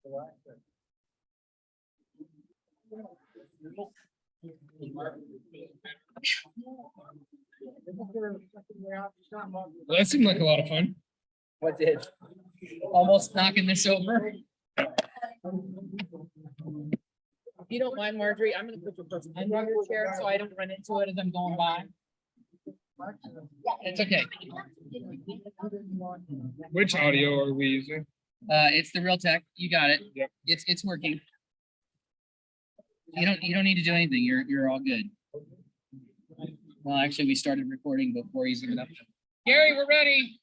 Well, that seemed like a lot of fun. What did? Almost knocking this over. If you don't mind, Marjorie, I'm gonna put your person under your chair so I don't run into it as I'm going by. It's okay. Which audio are we using? It's the Real Tech. You got it. Yep. It's working. You don't need to do anything. You're all good. Well, actually, we started recording before he's even up. Gary, we're ready.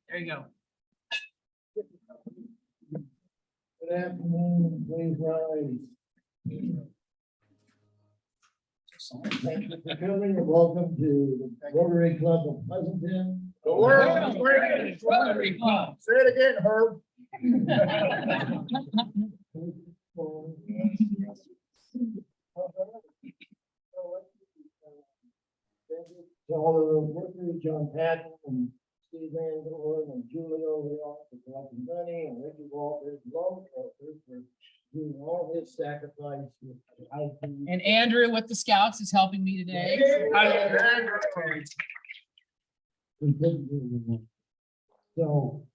There you go. Good afternoon, please rise. Thank you for coming and welcome to the Rotary Club of Pleasanton. The world's greatest Rotary Club. Say it again, Herb. To all of the workers, John Patton and Steve Van Dorn and Julie over the office, and Bunny and Ricky Walters, Lone Walters for doing all his sacrifice with IT. And Andrew with the Scouts is helping me today. So,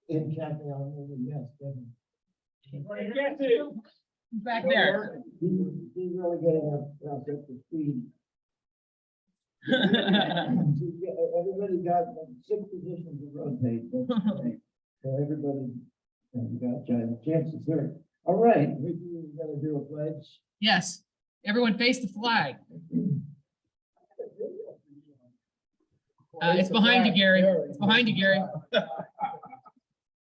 in Kathy, I'm over, yes, definitely. Back there. He's really getting us up to speed. Everybody got 6 positions to rotate. That's great. So everybody got a chance to serve. All right, we're gonna do a pledge. Yes. Everyone face the flag. It's behind you, Gary. It's behind you, Gary.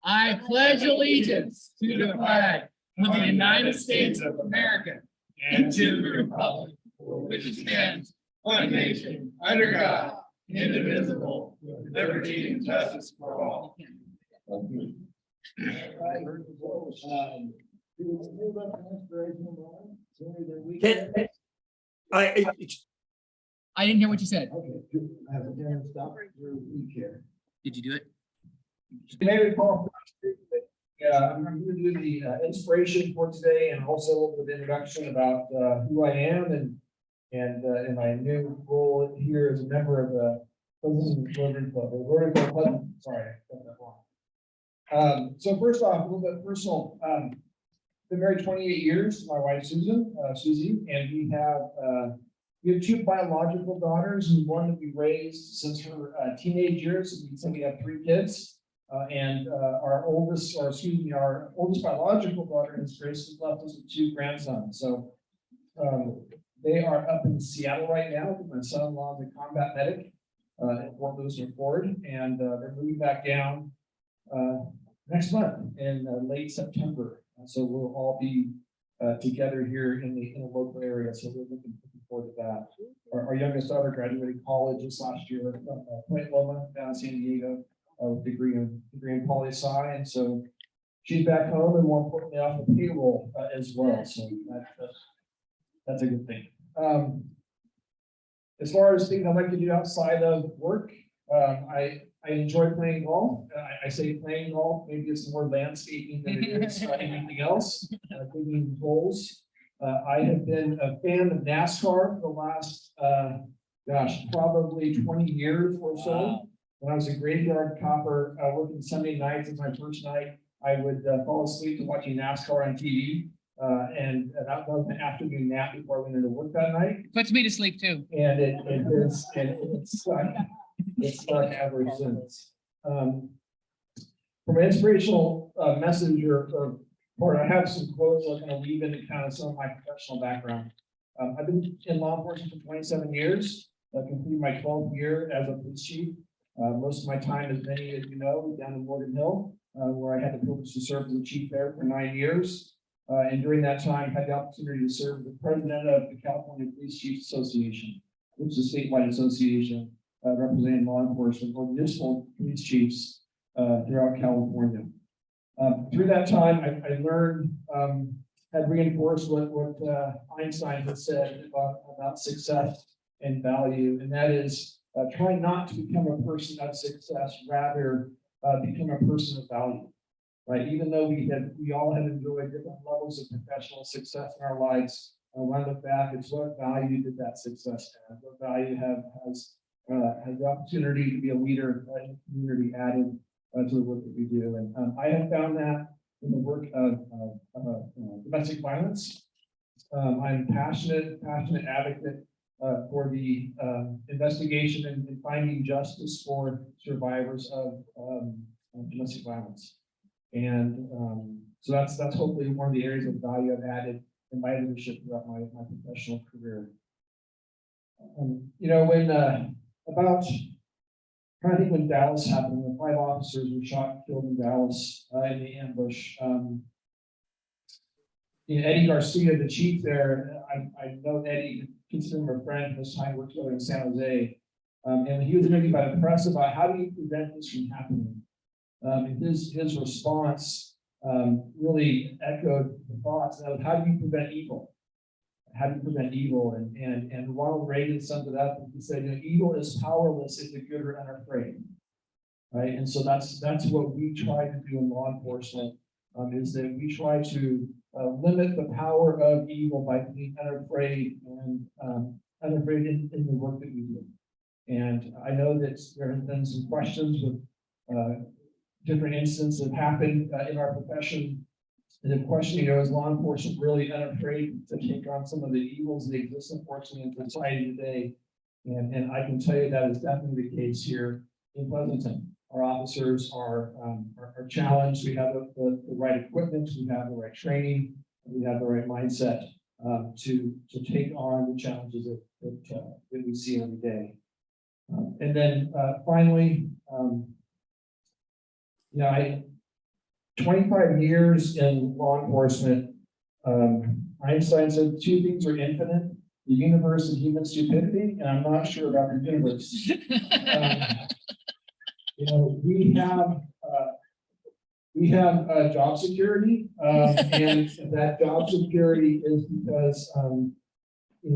I pledge allegiance to the flag of the United States of America and to the republic for which it stands, one nation, under God, indivisible, with liberty and justice for all. I didn't hear what you said. Okay, I have a chance to stop your week here. Did you do it? You may recall, I'm going to do the inspiration for today and also a little bit of introduction about who I am and my new role here as a member of the Pleasanton Rotary Club. Rotary Club Pleasanton, sorry, I got that wrong. So first off, a little bit personal. Been married 28 years to my wife Susie, and we have 2 biological daughters and one that we raised since her teenage years. So we have 3 kids. Our oldest biological daughter has Grace has left us with 2 grandsons. So they are up in Seattle right now. My son-in-law is a combat medic at Fort Lewis McCord, and they're moving back down next month in late September. So we'll all be together here in the local area. So we're looking forward to that. Our youngest daughter graduated college this last year from Point Loma down in San Diego. Degree in poli-sci, and so she's back home, and more importantly, off the payroll as well. So that's a good thing. As far as things I'd like to do outside of work, I enjoy playing golf. I say playing golf, maybe it's more landscaping than it is anything else. Digging holes. I have been a fan of NASCAR for the last, probably 20 years or so. Wow. When I was a graveyard copper working Sunday nights as my first night, I would fall asleep to watching NASCAR on TV. And that was an afternoon nap before I went into work that night. Puts me to sleep too. And it's stuck ever since. From an inspirational message or I have some quotes I'm going to weave into kind of some of my professional background. I've been in law enforcement for 27 years. I completed my 12th year as a police chief. Most of my time, as many as you know, down in Morgan Hill, where I had the privilege to serve as the chief there for 9 years. And during that time, I had the opportunity to serve as the president of the California Police Chiefs Association, which is a statewide association representing law enforcement or municipal police chiefs throughout California. Through that time, I learned, had reinforced what Einstein had said about success and value, and that is try not to become a person of success, rather become a person of value. Right? Even though we all have enjoyed different levels of professional success in our lives, when I look back, it's what value did that success have? What value has the opportunity to be a leader in the community added to the work that we do? And I have found that in the work of domestic violence. I'm passionate advocate for the investigation and finding justice for survivors of domestic violence. And so that's hopefully one of the areas of value I've added in my leadership throughout my professional career. When about trying to think when Dallas happened, when 5 officers were shot and killed in Dallas in the ambush. Eddie Garcia, the chief there, I know Eddie, consider him a friend from his time worked together in San Jose. And he was interviewed by the press about how do you prevent this from happening? And his response really echoed the thoughts of how do you prevent evil? How do you prevent evil? And Ronald Reagan summed it up, and he said, evil is powerless if the good are unafraid. Right? And so that's what we try to do in law enforcement, is that we try to limit the power of evil by being unafraid and unafraid in the work that we do. And I know that there have been some questions with different incidents that happened in our profession. And the question, is law enforcement really unafraid to take on some of the evils that exist, unfortunately, in society today? And I can tell you that is definitely the case here in Pleasanton. Our officers are challenged. We have the right equipment, we have the right training, we have the right mindset to take on the challenges that we see every day. And then finally, 25 years in law enforcement, Einstein said 2 things are infinite: the universe and human stupidity, and I'm not sure about the universe. We have job security, and that job security is because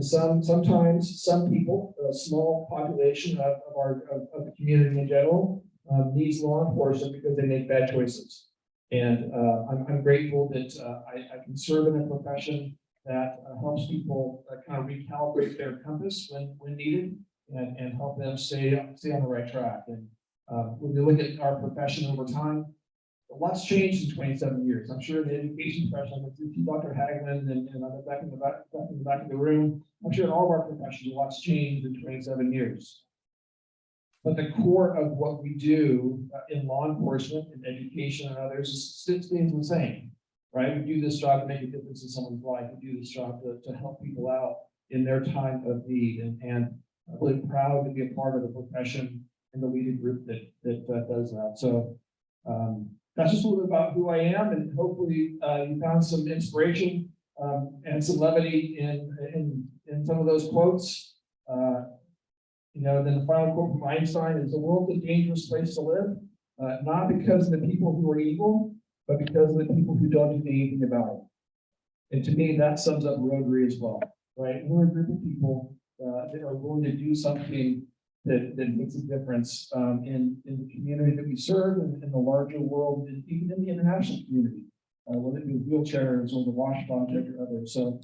sometimes some people, a small population of the community in general, needs law enforcement because they make bad choices. And I'm grateful that I can serve in a profession that helps people kind of recalibrate their compass when needed, and help them stay on the right track. And when we look at our profession over time, a lot's changed in 27 years. I'm sure the education profession, Dr. Hagman, and I'm back in the back of the room, I'm sure in all of our professions, a lot's changed in 27 years. But the core of what we do in law enforcement and education and others stays the same, right? We do this job to make a difference in someone's life. We do this job to help people out in their time of need. And I'm really proud to be a part of the profession and the leading group that does that. So that's just a little bit about who I am, and hopefully you found some inspiration and some levity in some of those quotes. Then the final quote from Einstein is: "The world's a dangerous place to live, not because of the people who are evil, but because of the people who don't do anything about it." And to me, that sums up Rotary as well, right? We're a group of people that are willing to do something that makes a difference in the community that we serve, and in the larger world, and even in the international community, whether it be wheelchairs or the WASH Project or others. So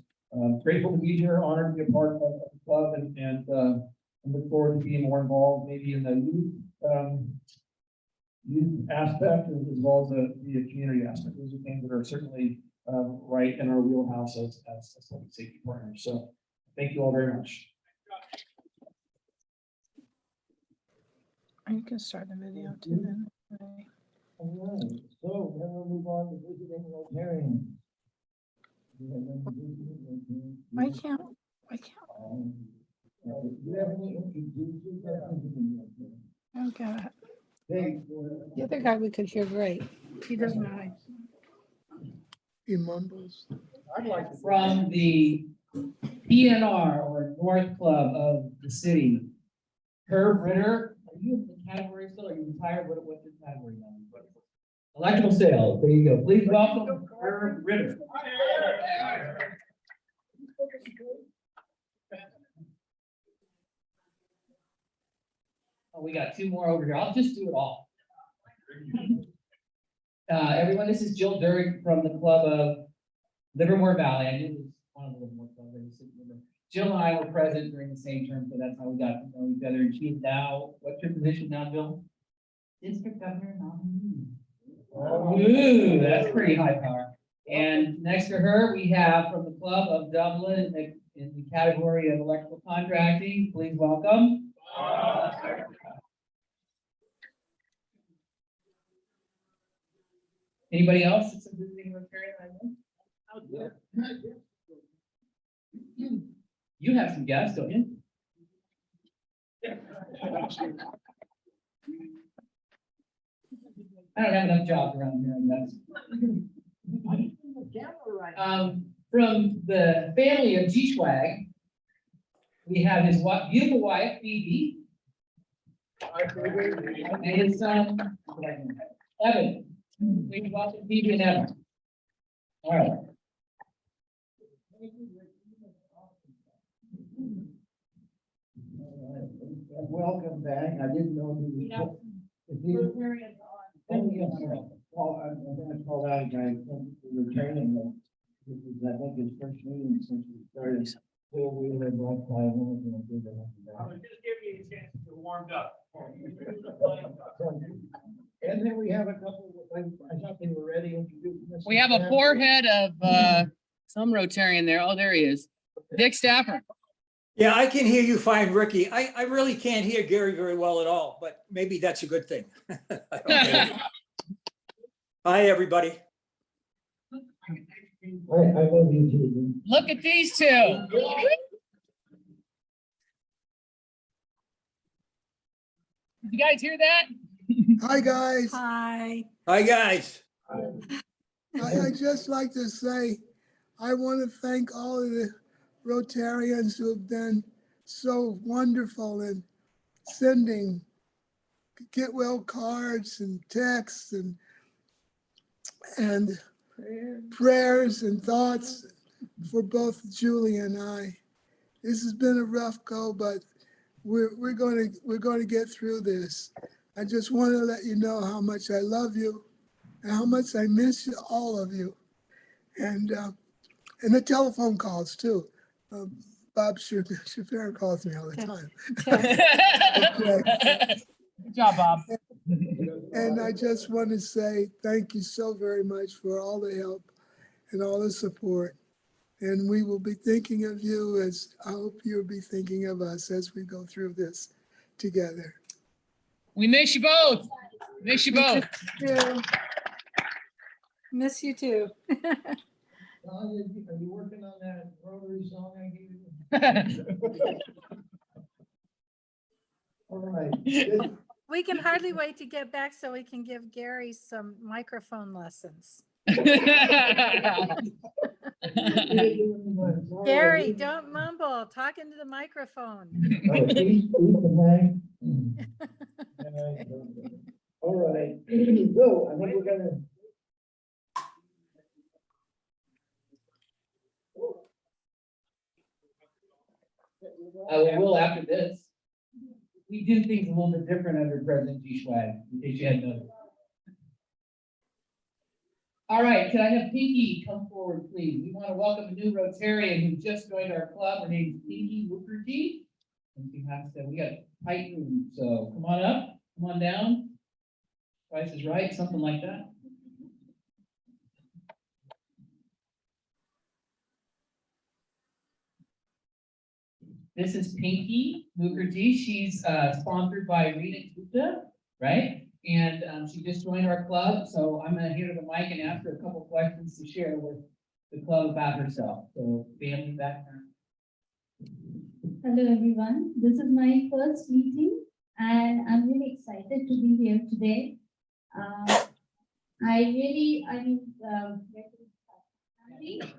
grateful to be here, honored to be a part of the club, and look forward to being more involved, maybe in the youth aspect as well as the community aspect. Those are things that are certainly right in our wheelhouse as public safety partners. So thank you all very much. You can start the video too then. Right. All right, so then we'll move on to visiting Rotarians. I can't. Do you have any introductions? Oh, God. Hey, The other guy we could hear great. He doesn't know. He mumbles. I'd like to. From the PNR or North Club of the city. Herb Ritter, are you in the category still? Are you retired? What's your category now? Electrical sales. There you go. Please welcome Herb Ritter. Oh, we got two more over here. I'll just do it all. Everyone, this is Jill Durrick from the club of Livermore Valley. I knew it was one of the Livermore clubs. I just didn't remember. Jill and I were present during the same term, so that's how we got to know each other. And she's now, what's your position now, Jill? District Governor nominee. Ooh, that's pretty high power. And next to her, we have from the Club of Dublin in the category of electrical contracting. Please welcome. Anybody else that's a visiting Rotarian I know? You have some guests, don't you? I don't have enough jobs around here, I guess. From the family of G-Swag, we have his beautiful wife, Phoebe, and his son, Evan. Please welcome Phoebe and Evan. All right. Welcome back. I didn't know he was. Well, I'm gonna call that a guy, returning them. This is, I think, his first meeting since we started. So we live like five minutes and do that. Just give you a chance to warm up. And then we have a couple, I thought they were ready. Introduce We have a forehead of some Rotarian there. Oh, there he is. Dick Stafford. Yeah, I can hear you fine, Ricky. I really can't hear Gary very well at all, but maybe that's a good thing. I don't know. Hi, everybody. I love you too. Look at these two. Did you guys hear that? Hi, guys. Hi. Hi, guys. I'd just like to say, I want to thank all of the Rotarians who have been so wonderful in sending get well cards and texts and prayers and thoughts for both Julie and I. This has been a rough go, but we're going to get through this. I just want to let you know how much I love you and how much I miss you, all of you, and the telephone calls too. Bob Shapiro calls me all the time. Good job, Bob. And I just want to say thank you so very much for all the help and all the support. And we will be thinking of you, as I hope you'll be thinking of us as we go through this together. We miss you both. Miss you both. Miss you too. Are you working on that Rotary song I gave you? All right. We can hardly wait to get back so we can give Gary some microphone lessons. Gary, don't mumble. Talk into the microphone. All right. So I think we're gonna. We will after this. We do things a little bit different under President G-Swag, in case you hadn't noticed. All right, can I have Pinky come forward, please? We want to welcome a new Rotarian who just joined our club. Her name is Pinky Mukherjee. And she has to, we got a tight room, so come on up, come on down. Price is right, something like that. This is Pinky Mukherjee. She's sponsored by Rita Gupta, right? And she just joined our club. So I'm gonna hand her the mic and ask her a couple questions to share with the club about herself. So family background. Hello everyone, this is my first meeting and I'm really excited to be here today.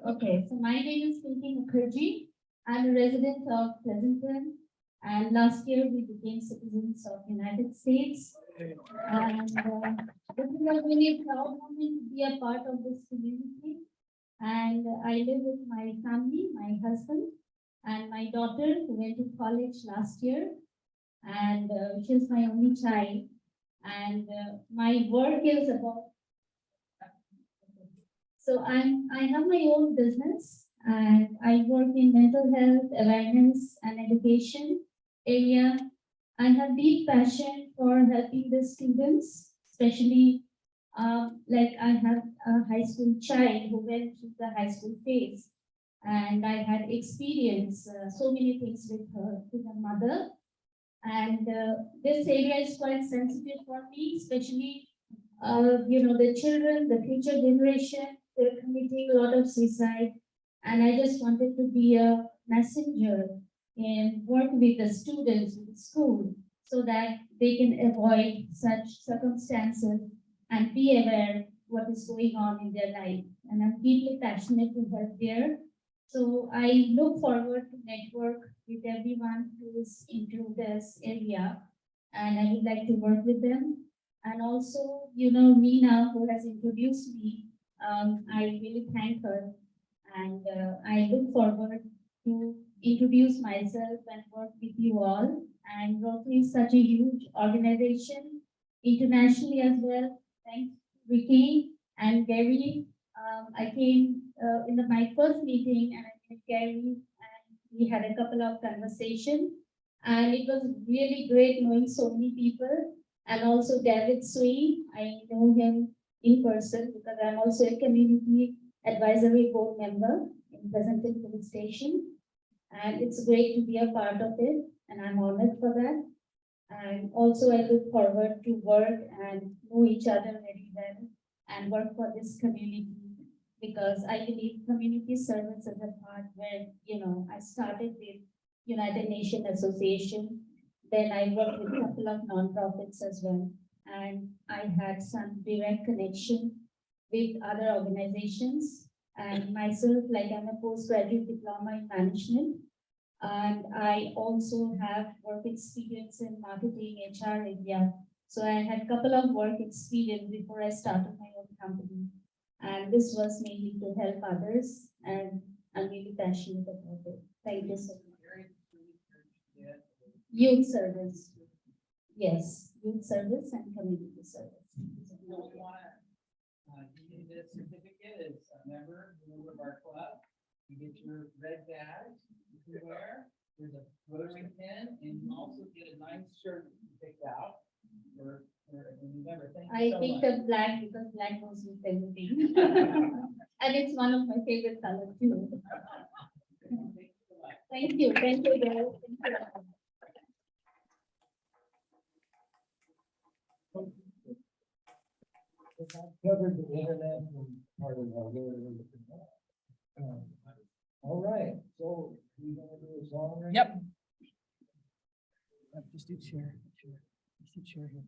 Okay, so my name is Pinky Mukherjee. I'm a resident of Pleasanton, and last year we became citizens of United States. And this is a really proud moment to be a part of this community. And I live with my family, my husband, and my daughter who went to college last year. And she's my only child. And my work is about. So I have my own business and I work in mental health awareness and education area. I have deep passion for helping the students, especially like I have a high school child who went through the high school phase, and I had experienced so many things with her, with her mother. And this area is quite sensitive for me, especially the children, the future generation, they're committing a lot of suicide. And I just wanted to be a messenger and work with the students in school so that they can avoid such circumstances and be aware what is going on in their life. And I'm deeply passionate to help there. So I look forward to network with everyone who is into this area, and I would like to work with them. And also, Meena, who has introduced me, I really thank her. And I look forward to introduce myself and work with you all. And Rotary is such a huge organization, internationally as well. Thanks, Vicky and Gary. I came in my first meeting and I met Gary and we had a couple of conversations. And it was really great knowing so many people. And also David Sui, I know him in person because I'm also a community advisory board member in Pleasanton Police Station. And it's great to be a part of it, and I'm honored for that. And also I look forward to work and know each other very well and work for this community, because I believe community service is a part where, I started with United Nations Association. Then I worked with a couple of nonprofits as well. And I had some direct connection with other organizations. And myself, like I'm a postgraduate diploma in management. And I also have work experience in marketing, HR area. So I had a couple of work experience before I started my own company. And this was mainly to help others. And I'm really passionate about it. Thank you so much. Youth service. Yes, youth service and community service. You need a certificate as a member of our club. You get your red badge you can wear. There's a Rotary pin, and you also get a nice shirt picked out for remember. Thank you I so picked much. up black because black goes with everything. And it's one of my favorite colors too. Thank you, guys. Thank you. Covered the international part of our world. All right, so we gonna do a song? right Yep. Just do chair. Just do chair here,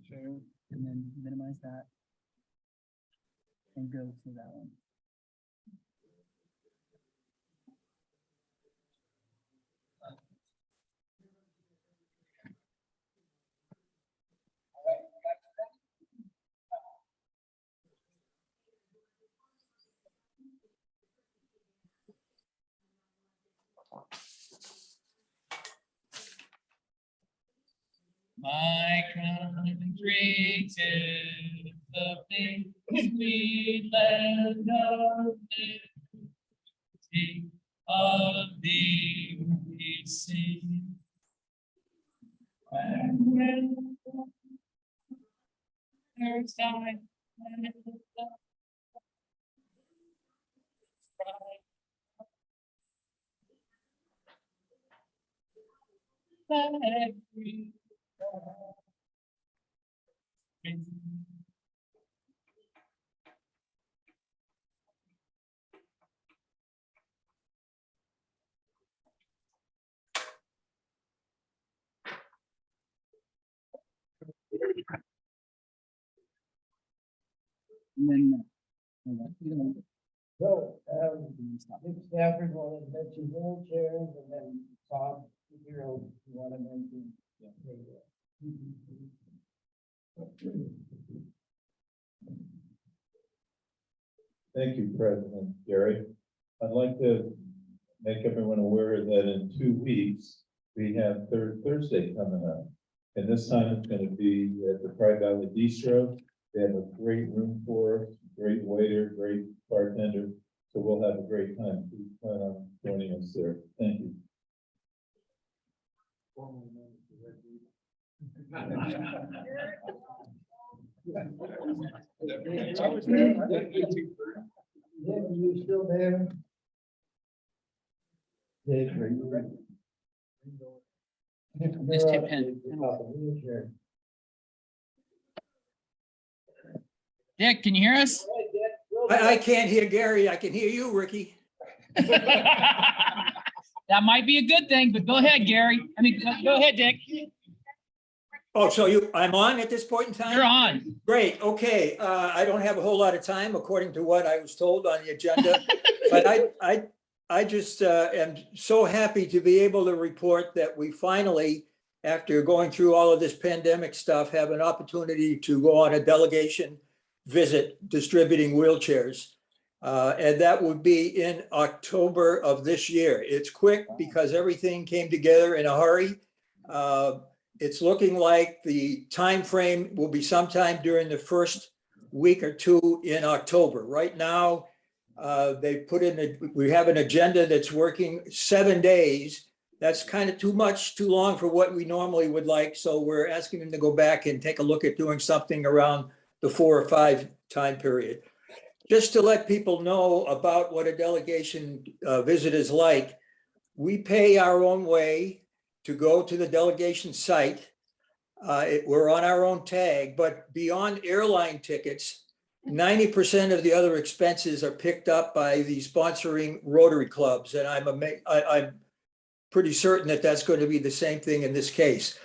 So, and then minimize that. And go to that one. My country, 'tis the thing we let liberty of thee we sing. And when there's time and the every And then. So, Nick Stafford wanted to mention wheelchairs, and then Todd, you want to mention. Thank you, President Gary. I'd like to make everyone aware that in 2 weeks, we have Third Thursday coming up. And this time it's gonna be at the Pride Valley Bistro. They have a great room for us, great waiter, great bartender. So we'll have a great time. Please plan on joining us there. Thank you. Dave, are you still there? Dave, are you ready? Just hit pen. Dick, can you hear us? I can't hear Gary. I can hear you, Ricky. That might be a good thing, but go ahead, Gary. I mean, go ahead, Dick. Oh, so I'm on at this point in time? You're on. Great, okay. I don't have a whole lot of time according to what I was told on the agenda. But I just am so happy to be able to report that we finally, after going through all of this pandemic stuff, have an opportunity to go on a delegation visit distributing wheelchairs. And that would be in October of this year. It's quick because everything came together in a hurry. It's looking like the time frame will be sometime during the first week or two in October. Right now, they put in, we have an agenda that's working 7 days. That's kind of too much, too long for what we normally would like. So we're asking them to go back and take a look at doing something around the 4 or 5 time period. Just to let people know about what a delegation visit is like, we pay our own way to go to the delegation site. We're on our own tag, but beyond airline tickets, 90% of the other expenses are picked up by the sponsoring Rotary clubs. And I'm pretty certain that that's going to be the same thing in this case.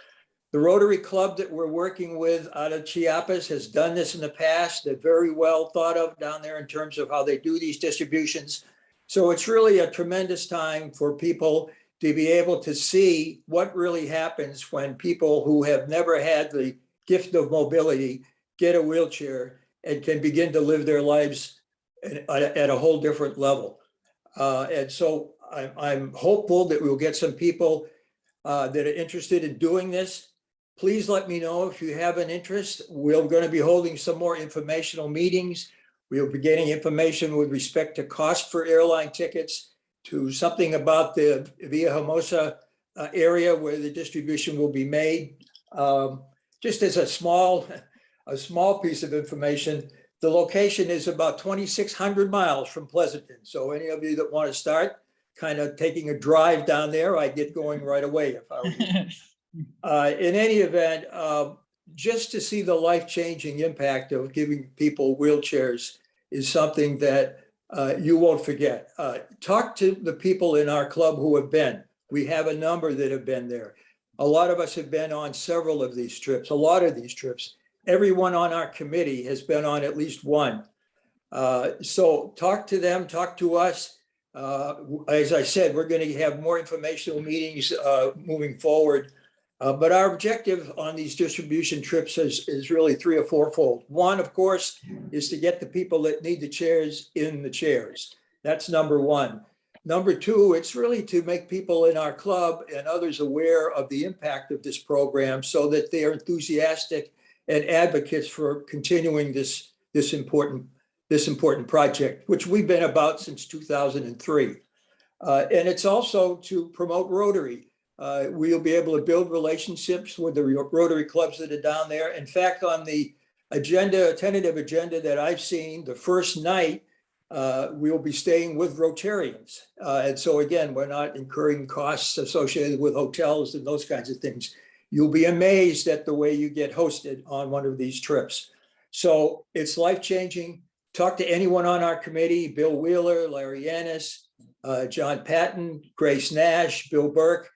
The Rotary Club that we're working with out of Chiapas has done this in the past. They're very well thought of down there in terms of how they do these distributions. So it's really a tremendous time for people to be able to see what really happens when people who have never had the gift of mobility get a wheelchair and can begin to live their lives at a whole different level. And so I'm hopeful that we'll get some people that are interested in doing this. Please let me know if you have an interest. We're going to be holding some more informational meetings. We'll be getting information with respect to cost for airline tickets, to something about the Via Hermosa area where the distribution will be made. Just as a small piece of information, the location is about 2,600 miles from Pleasanton. So any of you that want to start kind of taking a drive down there, I'd get going right away if I were you. In any event, just to see the life-changing impact of giving people wheelchairs is something that you won't forget. Talk to the people in our club who have been. We have a number that have been there. A lot of us have been on several of these trips, a lot of these trips. Everyone on our committee has been on at least one. So talk to them, talk to us. As I said, we're going to have more informational meetings moving forward. But our objective on these distribution trips is really 3 or 4-fold. One, of course, is to get the people that need the chairs in the chairs. That's number one. Number two, it's really to make people in our club and others aware of the impact of this program so that they are enthusiastic and advocates for continuing this important project, which we've been about since 2003. And it's also to promote Rotary. We'll be able to build relationships with the Rotary clubs that are down there. In fact, on the agenda, tentative agenda that I've seen, the first night, we'll be staying with Rotarians. And so again, we're not incurring costs associated with hotels and those kinds of things. You'll be amazed at the way you get hosted on one of these trips. So it's life-changing. Talk to anyone on our committee, Bill Wheeler, Larry Yanis, John Patton, Grace Nash, Bill Burke.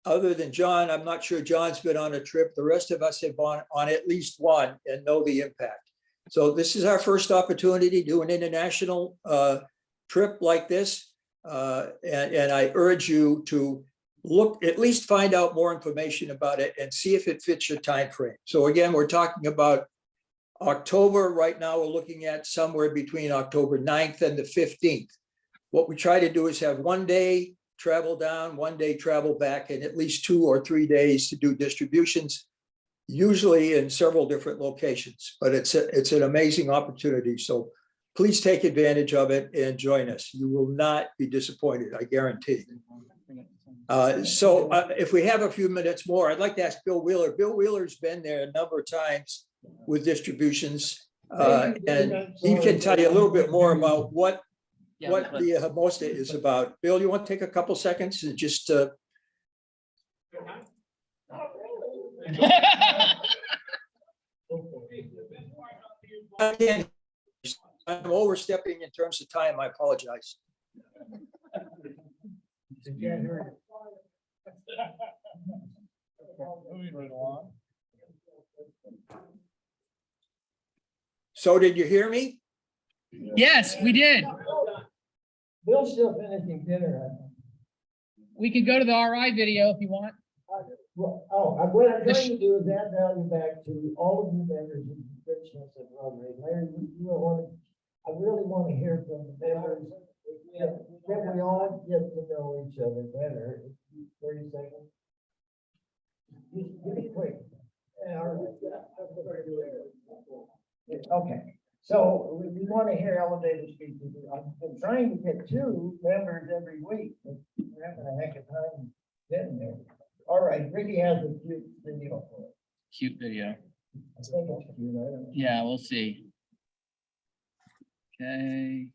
Other than John, I'm not sure John's been on a trip. The rest of us have gone on at least one and know the impact. So this is our first opportunity to do an international trip like this. And I urge you to look, at least find out more information about it and see if it fits your time frame. So again, we're talking about October. Right now, we're looking at somewhere between October 9th and the 15th. What we try to do is have 1 day travel down, 1 day travel back, and at least 2 or 3 days to do distributions, usually in several different locations, but it's an amazing opportunity. So please take advantage of it and join us. You will not be disappointed, I guarantee. So if we have a few minutes more, I'd like to ask Bill Wheeler. Bill Wheeler's been there a number of times with distributions. And he can tell you a little bit more about what the Hermosa is about. Bill, you want to take a couple seconds and just I'm overstepping in terms of time. I apologize. So did you hear me? Yes, we did. Bill's still finishing dinner. We could go to the RI video if you want. What I'm trying to do is add value back to all of you members of the richness of Rotary. Larry, I really want to hear from the members. Can we all get to know each other better? 30 seconds. Give me quick. Yeah, all right. Okay, so we want to hear elevator speeches. I'm trying to get 2 members every week, but we're having a heck of time getting there. All right, Ricky has a cute video for it. Cute video. I think it's cute. I don't know. Yeah, we'll see. Okay.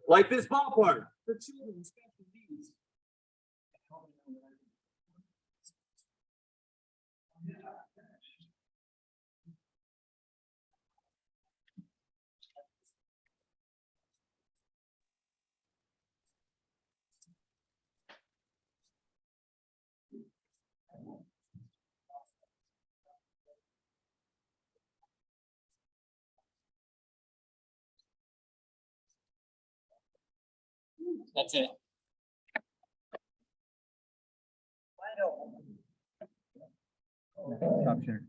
Like this ballpark for children with special needs. That's it. Stop share.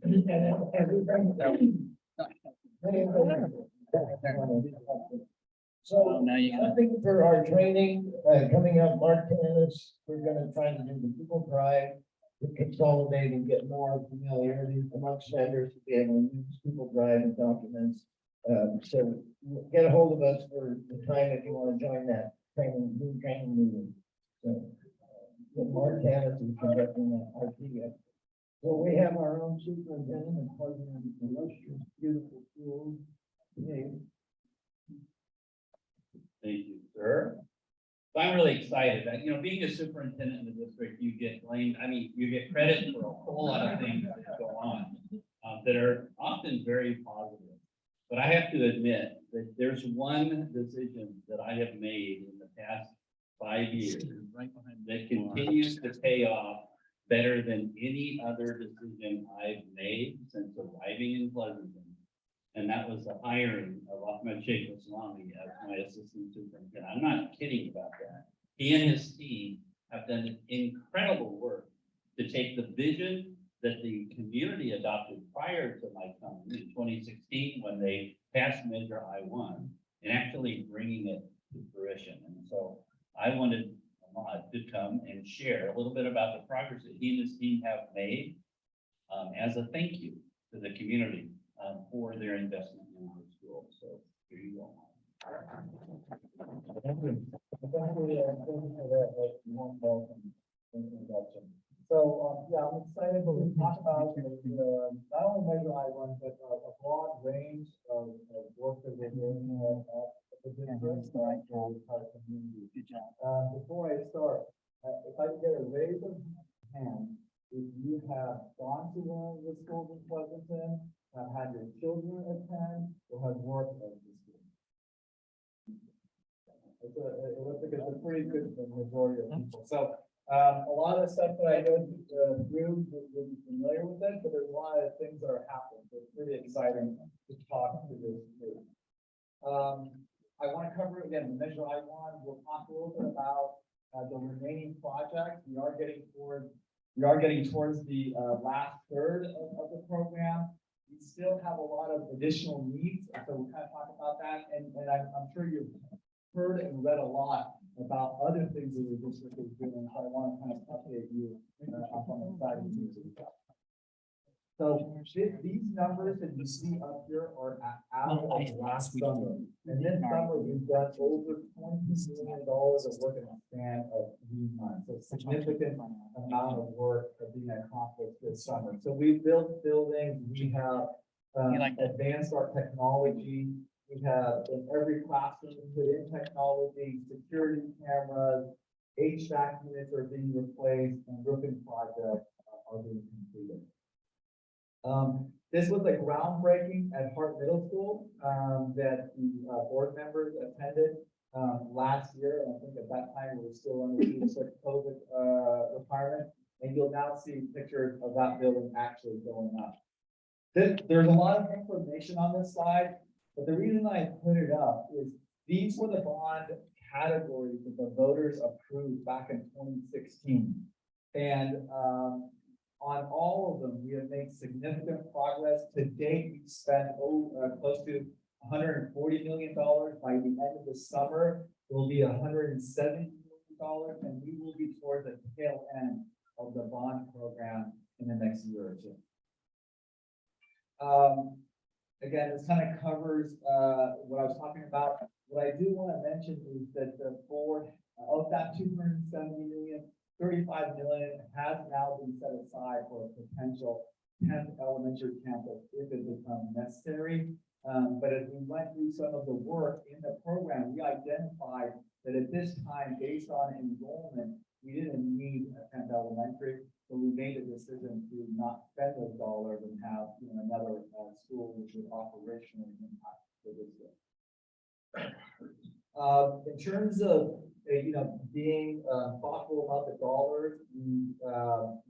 So, Now you got I think for our training, coming up, March 10th, we're gonna try to do the Google Drive, to consolidate and get more familiarity amongst vendors to be able to use Google Drive and documents. So get a hold of us for the time if you want to join that training meeting. So, with Mark Tannis is conducting that IT. So we have our own superintendent and president of the illustrious, beautiful schools. Thank you, sir. So I'm really excited that, being a superintendent in the district, you get blamed, you get credit for a whole lot of things that go on that are often very positive. But I have to admit that there's one decision that I have made in the past 5 years that continues to pay off better than any other decision I've made since arriving in Pleasanton. And that was the hiring of Ahmed Sheikh Islami as my assistant superintendent. I'm not kidding about that. He and his team have done incredible work to take the vision that the community adopted prior to my coming in 2016, when they passed Measure I-1, and actually bringing it to fruition. And so I wanted Ahmad to come and share a little bit about the progress that he and his team have made as a thank you to the community for their investment in our school. So here you go. So, yeah, I'm excited to talk about not only Measure I-1, but a broad range of work that we're doing at the district. Before I start, if I could get a raise of hand, if you have gone to one of the schools in Pleasanton, have had your children attend, or have worked at the school. It looks like it's a pretty good majority of people. So a lot of the stuff that I go through, you'll be familiar with it, but there's a lot of things that are happening. So it's pretty exciting to talk to this group. I want to cover again the Measure I-1. We'll talk a little bit about the remaining projects. We are getting towards the last third of the program. We still have a lot of additional needs, so we'll kind of talk about that. And I'm sure you've heard and read a lot about other things that the district is doing, so I want to kind of update you up on the side of things. So these numbers that you see up here are out of last summer. And this summer, we've done over $20 million of work in a span of 3 months. So significant amount of work being accomplished this summer. So we've built buildings, we have advanced our technology. We have in every classroom put in technology, security cameras, HVAC units are being replaced, and roofing projects are being completed. This was a groundbreaking at Hart Middle School that the board members attended last year. And I think at that time we were still under the COVID requirement. And you'll now see pictures of that building actually going up. There's a lot of information on this slide, but the reason I put it up is these were the bond categories that the voters approved back in 2016. And on all of them, we have made significant progress. To date, we've spent close to $140 million. By the end of the summer, it will be $170 million, and we will be towards the tail end of the bond program in the next year or two. Again, this kind of covers what I was talking about. What I do want to mention is that the board of that $270 million, $35 million has now been set aside for a potential 10th elementary campus if it becomes necessary. But as we went through some of the work in the program, we identified that at this time, based on enrollment, we didn't need a 10th elementary. So we made a decision to not spend those dollars and have another school which would operationally impact the district. In terms of being thoughtful about the dollars, we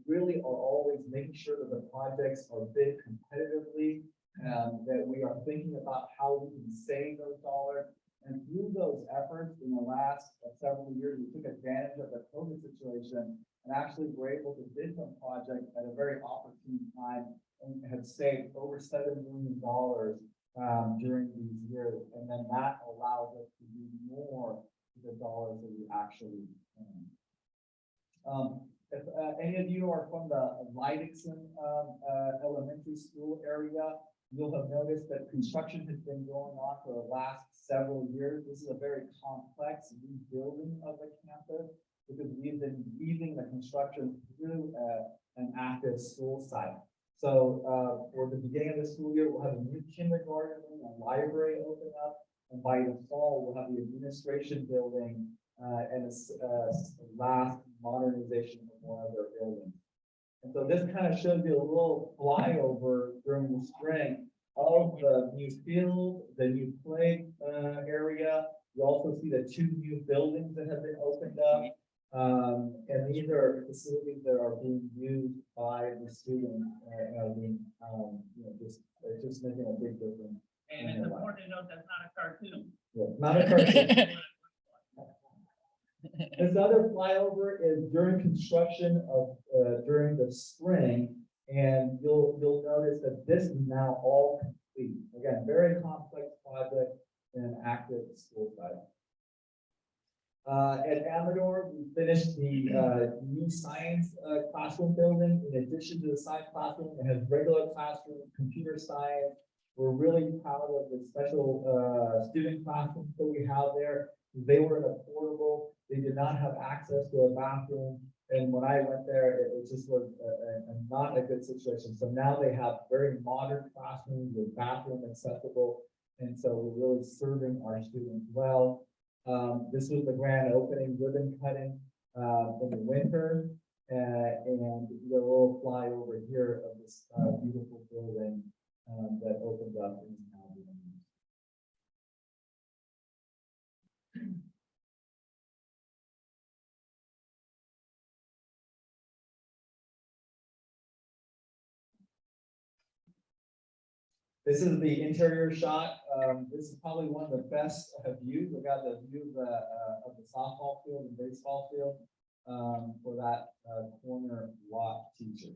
really are always making sure that the projects are bid competitively, that we are thinking about how we can save those dollars. And through those efforts in the last several years, we took advantage of the COVID situation and actually were able to bid some projects at a very opportune time and have saved over $7 million during these years. And then that allows us to do more with the dollars that we actually earn. If any of you are from the Leidixon elementary school area, you'll have noticed that construction has been going on for the last several years. This is a very complex rebuilding of the campus because we've been weaving the construction through an active school site. So, for the beginning of the school year, we'll have a new kindergarten, a library open up. And by the fall, we'll have the administration building, and last modernization of one of their buildings. And so this kind of shows you a little flyover during the spring of the new field, the new play area. You also see the 2 new buildings that have been opened up. And these are facilities that are being used by the students, and are being, it's just making a big difference. And it's important to note that's not a cartoon. Yeah, not a cartoon. This other flyover is during construction of, during the spring, and you'll notice that this is now all complete. Again, very complex project and an active school site. At Amador, we finished the new science classroom building. In addition to the science classroom, it has regular classroom, computer science. We're really proud of the special student classrooms that we have there. They were affordable. They did not have access to a bathroom. And when I went there, it just was not a good situation. So now they have very modern classrooms with bathroom accessible. And so we're really serving our students well. This was the grand opening ribbon cutting in the winter. And the little flyover here of this beautiful building that opened up in Albion. This is the interior shot. This is probably one of the best views. We got the view of the softball field and baseball field for that corner lot teacher.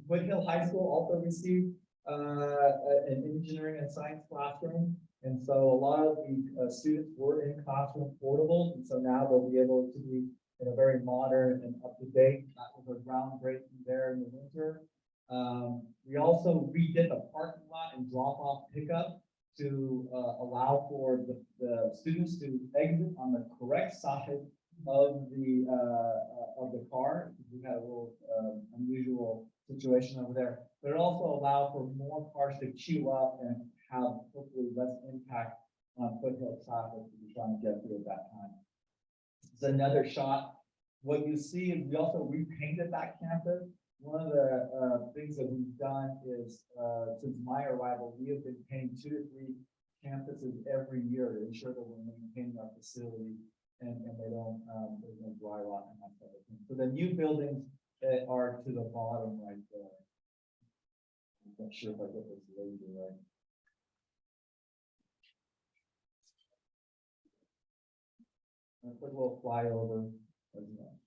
Foothill High School also received an engineering and science classroom. And so a lot of the students were in classroom portables. And so now they'll be able to be in a very modern and up-to-date. That was a groundbreaking there in the winter. We also redid the parking lot and drop-off pickup to allow for the students to exit on the correct side of the car. We had a little unusual situation over there, but it also allowed for more cars to queue up and have hopefully less impact on Foothill traffic that we're trying to get through at that time. It's another shot. What you see is we also repainted that campus. One of the things that we've done is, since my arrival, we have been painting 2 to 3 campuses every year to ensure that we're maintaining our facility and they don't, there's no dry rot and that type of thing. So the new buildings are to the bottom right there. I'm not sure if I get this laser right. A quick little flyover as well.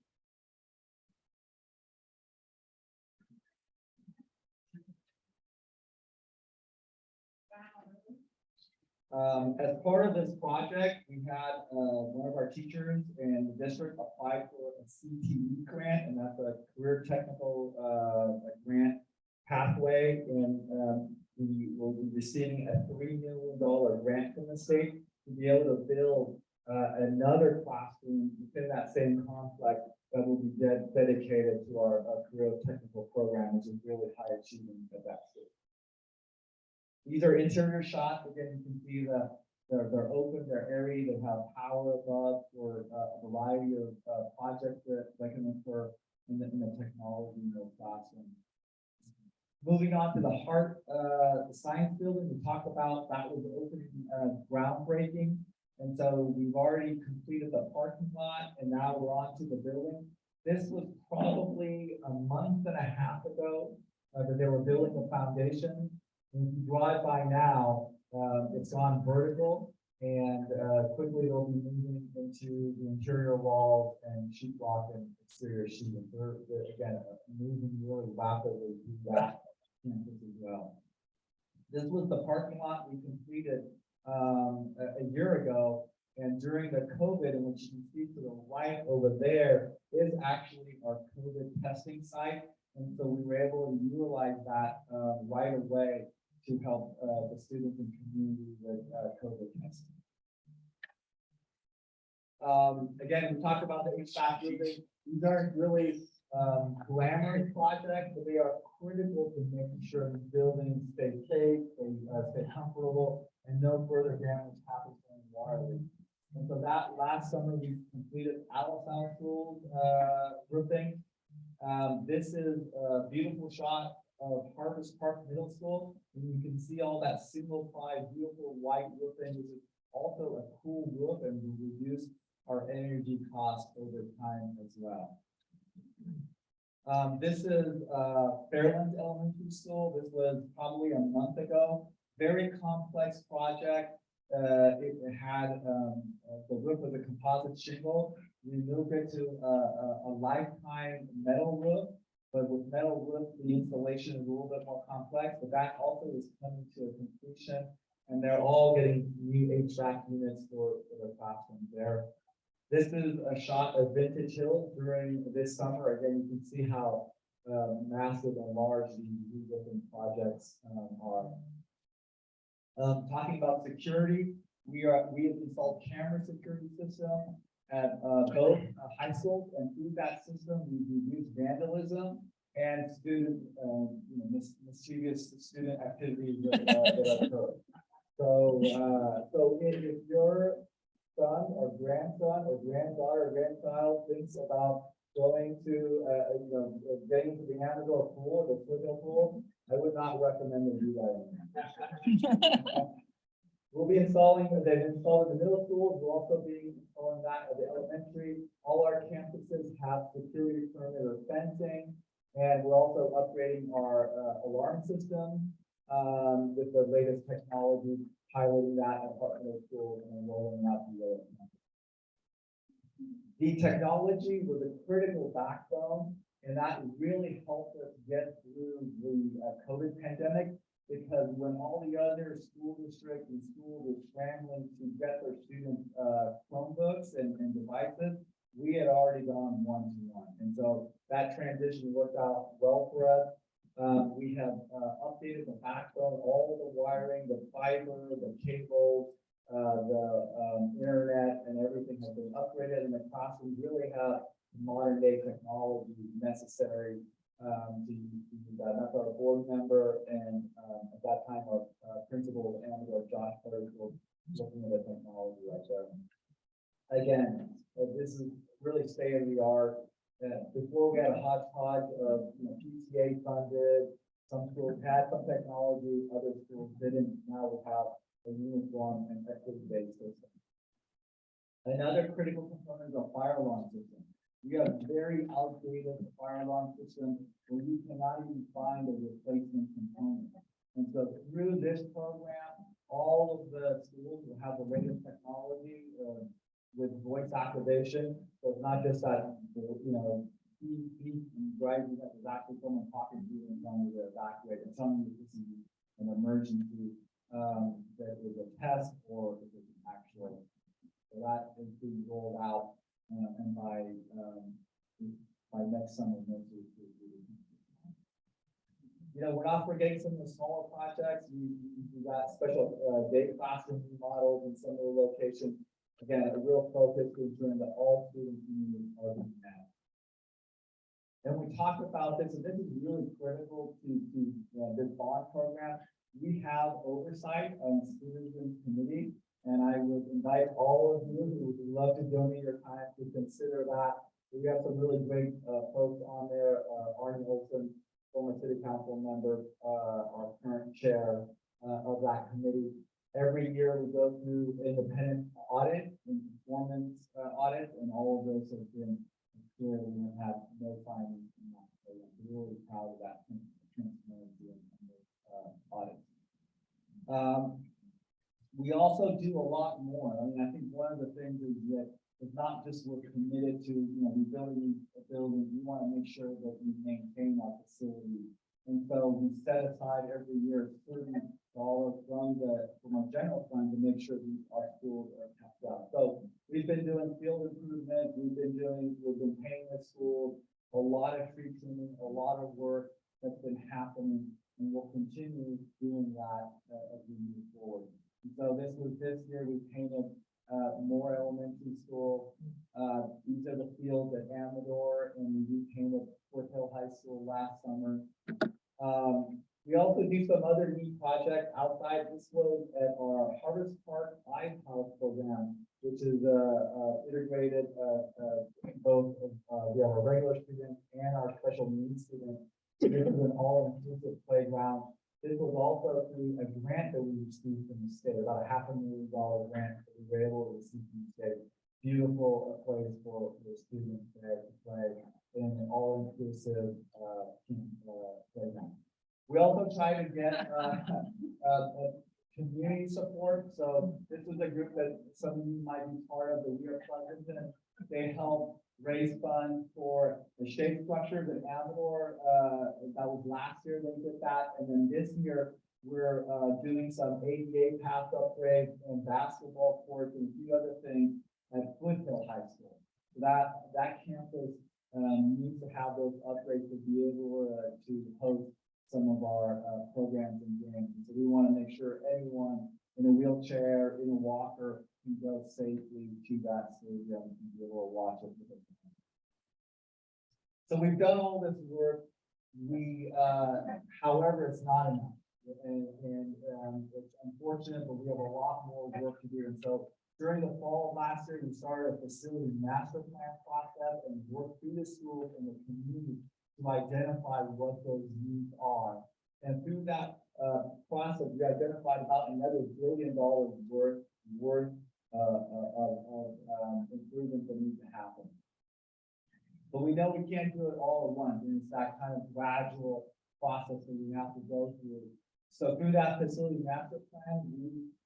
As part of this project, we had one of our teachers in the district apply for a CTE grant, and that's a career technical grant pathway. And we will be receiving a $3 million grant from the state to be able to build another classroom within that same complex that will be dedicated to our career technical program, which is really high achievement at that state. These are interior shots. Again, you can see they're open, they're airy, they have power above for a variety of projects that can occur in the technology in those classrooms. Moving on to the heart, the science building, we talked about that was opening groundbreaking. And so we've already completed the parking lot and now we're on to the building. This was probably a month and a half ago that they were building the foundation. When you drive by now, it's gone vertical and quickly they'll be moving into the interior walls and sheetrock and exterior sheeting. They're again moving really rapidly through that campus as well. This was the parking lot we completed a year ago, and during the COVID, and what you can see to the right over there is actually our COVID testing site, and so we were able to utilize that right away to help the students and community with COVID testing. Again, we talked about the HVAC building. These aren't really glamorous projects, but they are critical to making sure the buildings stay safe, stay comfortable, and no further damage happens from water leaks. And so that last summer, we completed Alice House School, roofing. This is a beautiful shot of Harvest Park Middle School. And you can see all that single ply, beautiful white roofing, which is also a cool roof and will reduce our energy costs over time as well. This is Fairlands Elementary School. This was probably a month ago. Very complex project. It had the roof was a composite shingle. We moved it to a lifetime metal roof, but with metal roof, the installation is a little bit more complex, but that also is coming to a completion, and they're all getting new HVAC units for their classrooms there. This is a shot of Vintage Hill during this summer. Again, you can see how massive and large these different projects are. Talking about security, we have installed camera security system at both high schools, and through that system, we've reduced vandalism and student, mischievous student activities that occur. So if your son or grandson or granddaughter or grandchild thinks about going to, getting to the Amador pool, the football pool, I would not recommend them do that. We'll be installing, they've installed in the middle schools, we'll also be installing that at the elementary. All our campuses have security perimeter fencing, and we're also upgrading our alarm system with the latest technology, piloting that at partner schools and rolling out the other. The technology was a critical backbone, and that really helped us get through the COVID pandemic, because when all the other school districts and schools were scrambling to get their students Chromebooks and devices, we had already gone one-to-one. And so that transition worked out well for us. We have updated the backbone, all the wiring, the fiber, the cables, the internet, and everything has been upgraded, and the classrooms really have modern day technology necessary to use that. That's our board member, and at that time our principal of Amador, Josh Perry, was looking at the technology right there. Again, this is really state of the art. Before we had a hodgepodge of PTA funded, some schools had some technology, other schools didn't. Now we have a uniform and equity-based system. Another critical component is a fire alarm system. We have a very outdated fire alarm system where you cannot even find a replacement component. And so through this program, all of the schools will have the latest technology with voice activation. So it's not just that, driving that is actually someone talking to you and telling you to evacuate, and telling you this is an emergency, that is a test or if it's an actual. So that is being rolled out, and by next summer, we're not forgetting some of the smaller projects. We got special day classroom models in some of the locations. Again, a real focus to ensuring that all students are being met. And we talked about this, and this is really critical to this bond program. We have oversight on citizens committee, and I would invite all of you who would love to donate your time to consider that. We have some really great folks on there. Arnie Olson, former city council member, our current chair of that committee. Every year we go through independent audit and performance audits, and all of those have been clear. We have had no findings in that. So I'm really proud of that transparency and those audits. We also do a lot more. I mean, I think one of the things is that it's not just we're committed to rebuilding a building. We want to make sure that we maintain our facility. And so we set aside every year $30 from our general fund to make sure our schools are kept up. So we've been doing field improvement. We've been painting the schools, a lot of tree trimming, a lot of work that's been happening, and we'll continue doing that as we move forward. And so this year we painted more elementary school. These are the fields at Amador, and we repainted school last summer. We also do some other neat projects outside. This was at our Harvest Park Lighthouse program, which is integrated both we have our regular students and our special needs students. This is an all-inclusive playground. This was also through a grant that we received from the state, about a $500,000 grant that we were able to receive from the state. Beautiful place for students there to play in an all-inclusive playground. We also try to get community support. So this was a group that some of you might be part of, the We Are Pleasanton. They helped raise funds for the shade structures in Amador. That was last year they did that. And then this year, we're doing some ADA path upgrades and basketball courts and a few other things at Foothill High School. So that campus needs to have those upgrades to be able to host some of our programs and games. And so we want to make sure anyone in a wheelchair, in a walker, can go safely to that stadium and be able to watch it. So we've done all this work. However, it's not enough. And it's unfortunate, but we have a lot more work to do. And so during the fall of last year, we started a facility master plan process and worked through the schools and the community to identify what those needs are. And through that process, we identified about another $1 billion worth of improvements that need to happen. But we know we can't do it all at once, and it's that kind of gradual process that we have to go through. So through that facility master plan,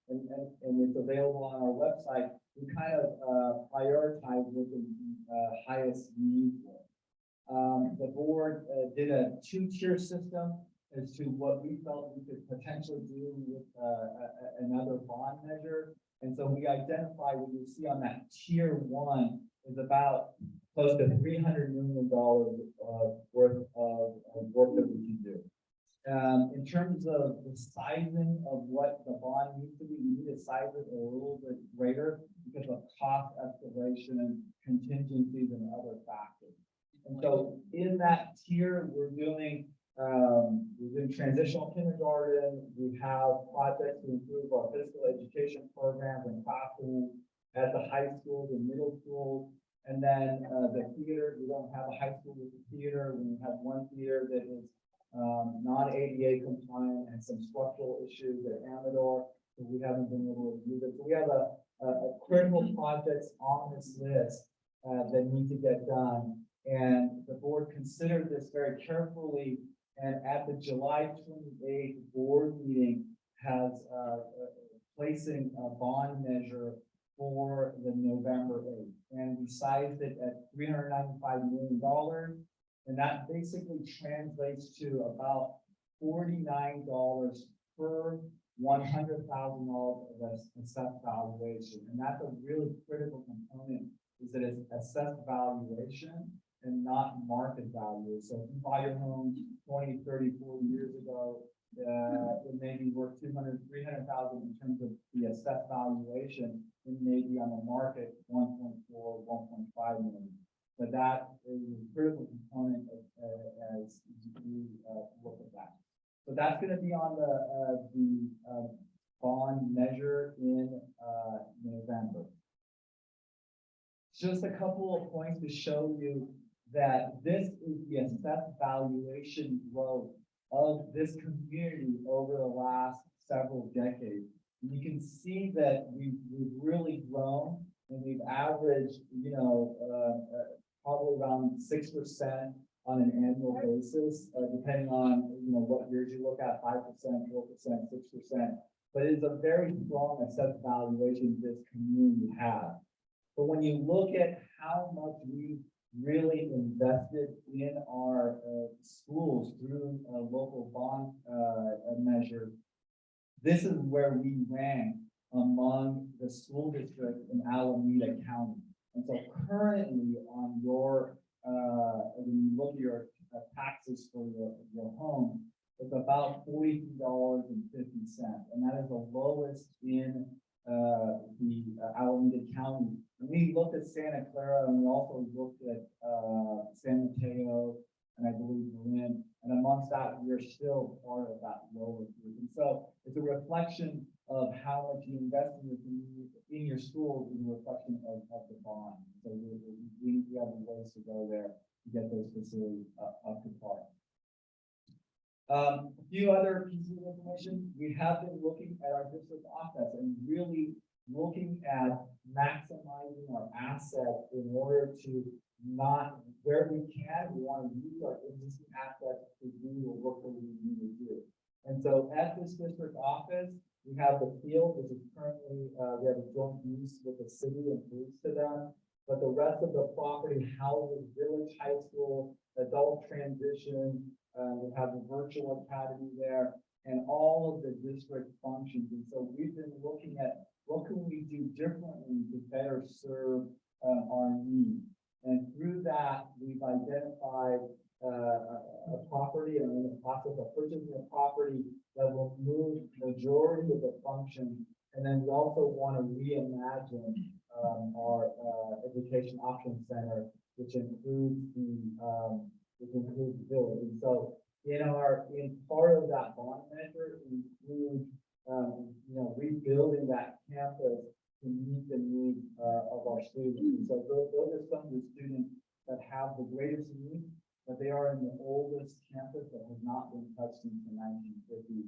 and it's available on our website, we kind of prioritize what the highest need was. The board did a 2-tier system as to what we felt we could potentially do with another bond measure. And so we identified what you see on that tier 1 is about close to $300 million worth of work that we can do. In terms of the sizing of what the bond needs to be, we need to size it a little bit greater because of cost escalation, contingencies, and other factors. And so in that tier, we're doing transitional kindergarten. We have projects to improve our physical education programs and classrooms at the high schools and middle schools. And then the theater, we don't have a high school with a theater. We have one theater that is non-ADA compliant and some structural issues at Amador, so we haven't been able to use it. So we have a critical projects on this list that need to get done. And the board considered this very carefully, and at the July 28th board meeting has placing a bond measure for the November 8th. And we sized it at $395 million. And that basically translates to about $49 per $100,000 of assessed valuation. And that's a really critical component, is that it's assessed valuation and not market value. So if you buy your home 20, 30, 40 years ago, it may be worth 200, 300,000 in terms of the assessed valuation. It may be on the market 1.4, 1.5 million. But that is a critical component as we look at that. So that's going to be on the bond measure in November. Just a couple of points to show you that this is the assessed valuation growth of this community over the last several decades. And you can see that we've really grown, and we've averaged, probably around 6% on an annual basis, depending on what years you look at, 5%, 4%, 6%. But it's a very strong assessed valuation this community has. But when you look at how much we really invested in our schools through a local bond measure, this is where we rank among the school districts in Alameda County. And so currently on your, when you look at your taxes for your home, it's about $42.50. And that is the lowest in the Alameda County. And we looked at Santa Clara, and we also looked at San Mateo and I believe Berlin. And amongst that, we're still part of that lower group. And so it's a reflection of how much you invest in your community, in your schools, is a reflection of the bond. So we have ways to go there to get those facilities up to par. A few other pieces of information. We have been looking at our district office and really looking at maximizing our asset in order to not, where we can, we want to use our existing assets to do the work that we need to do. And so at this district office, we have the field, which is currently, we have a joint use with the city and police to them. But the rest of the property houses Village High School, adult transition, we have the virtual academy there, and all of the district functions. And so we've been looking at what can we do differently to better serve our needs. And through that, we've identified a property and in the process of purchasing a property that will move majority of the function. And then we also want to reimagine our education option center, which includes the village. And so in part of that bond measure include rebuilding that campus to meet the needs of our students. And so those are some of the students that have the greatest needs, but they are in the oldest campus that has not been touched since the 1950s.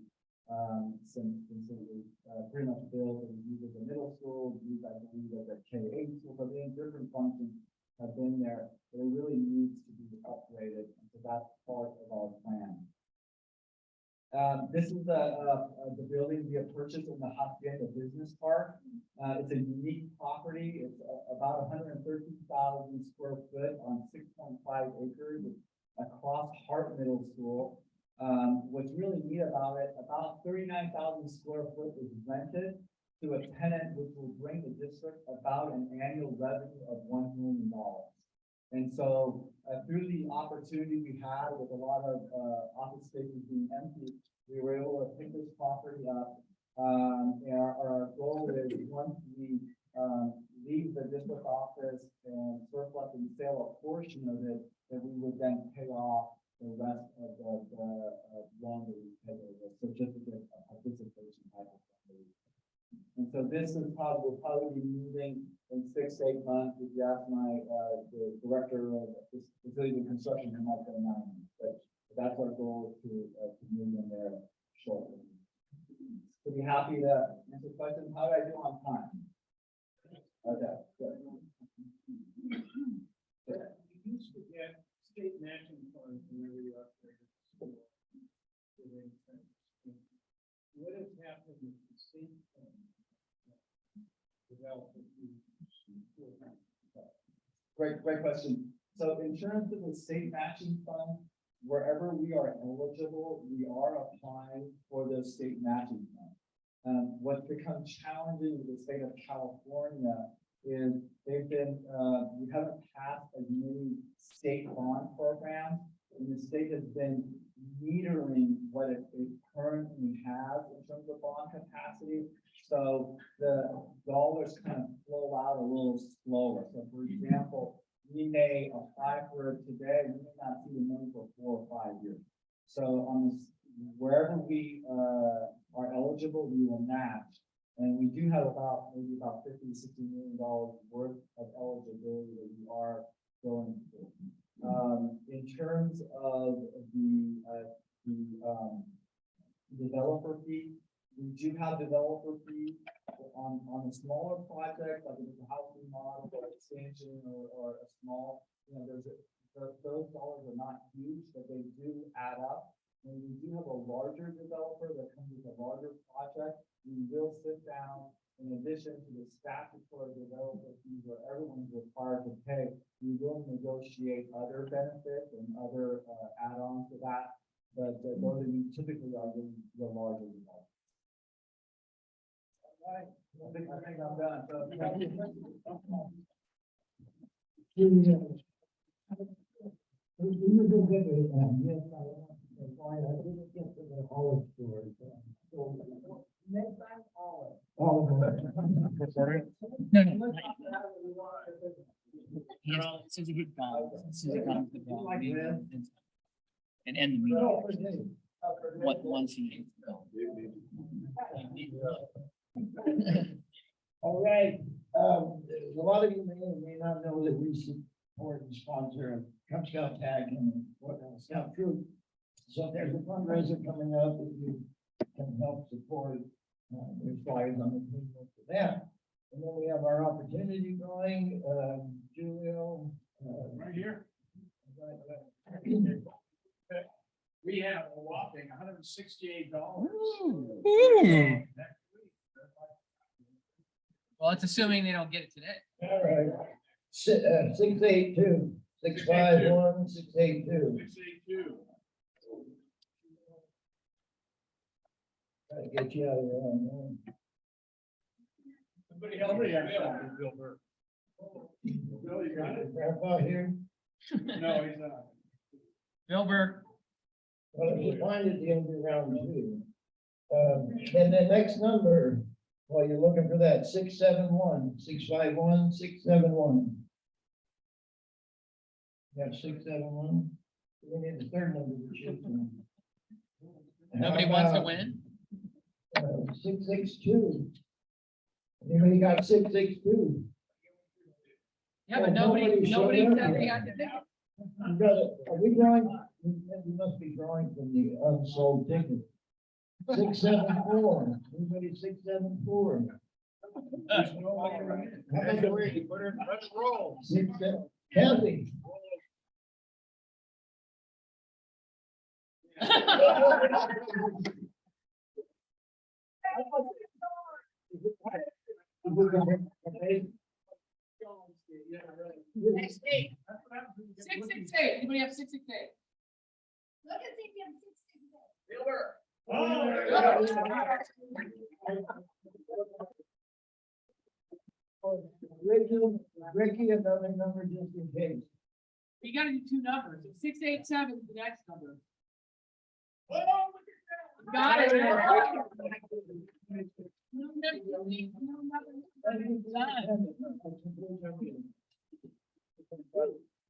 Since it was pretty much built and used as a middle school, used I believe as a K-8 school, but then different functions have been there, but it really needs to be upgraded, and so that's part of our plan. This is the building we have purchased in the Hacienda Business Park. It's a unique property. It's about 113,000 square foot on 6.5 acres across Hart Middle School. What's really neat about it, about 39,000 square foot is rented to a tenant, which will bring the district about an annual revenue of $1 million. And so through the opportunity we had with a lot of office spaces being empty, we were able to pick this property up. And our goal is once we leave the district office and surplus and sell a portion of it, that we would then pay off the rest of the loan that we paid over, the certificate of participation type of thing. And so this is will probably be moving in 6 to 8 months. If you ask my the director of this facility and construction, it might go 9 months, but that's our goal to move in there shortly. So be happy to answer questions. How did I do on time? Okay, good. You used to get state matching funds whenever you upgraded the school. What has happened with the state fund? Great question. So in terms of the state matching fund, wherever we are eligible, we are applying for the state matching fund. What's become challenging with the state of California is we haven't passed as many state bond programs, and the state has been metering what it currently has in terms of bond capacity. So the dollars kind of flow out a little slower. So for example, we may apply for it today, we may not see the money for 4 or 5 years. So on this, wherever we are eligible, we will match. And we do have maybe about $50 to $60 million worth of eligibility that we are going through. In terms of the developer fee, we do have developer fees on a smaller project, like a house remodel or expansion or a small, those dollars are not huge, but they do add up. When we do have a larger developer that comes with a larger project, we will sit down in addition to the statutory developer fees where everyone's required to pay. We will negotiate other benefits and other add-ons to that, but those typically are the larger developers. All right, I think I'm done. So, next time, all of them. No. As soon as he hit gone, as soon as he got off the ball. and end the meeting. Once he. All right, a lot of you may or may not know that we support and sponsor a Cub Scout tag and Scout troop. So if there's a fundraiser coming up that you can help support, there's flyers on the table for that. And then we have our opportunity drawing, Julio. Right here. We have a whopping $168. Well, it's assuming they don't get it today. All right, 682, 651, 682. 682. Try to get you out of your own. Somebody help me out, Bill Burke. Bill, you got it? Grandpa here. No, he's not. Bill Burke. Well, if you find it, the end of round two. And the next number, while you're looking for that, 671, 651, 671. Yeah, 671. We need the third number to choose from. Nobody wants to win? 662. Anybody got 662? Yeah, but Well, nobody showed said up they yet. got today. You got it. Are we drawing? We must be drawing from the unsold ticket. 674. Anybody 674? How about the way you put it, let's roll. Kathy. Six, 668. Anybody have 668? Look at the Bill Burke. Ricky, another number just in case. You gotta do two numbers. 687 is the next number. Got it. No, no, no, no, no, no, no.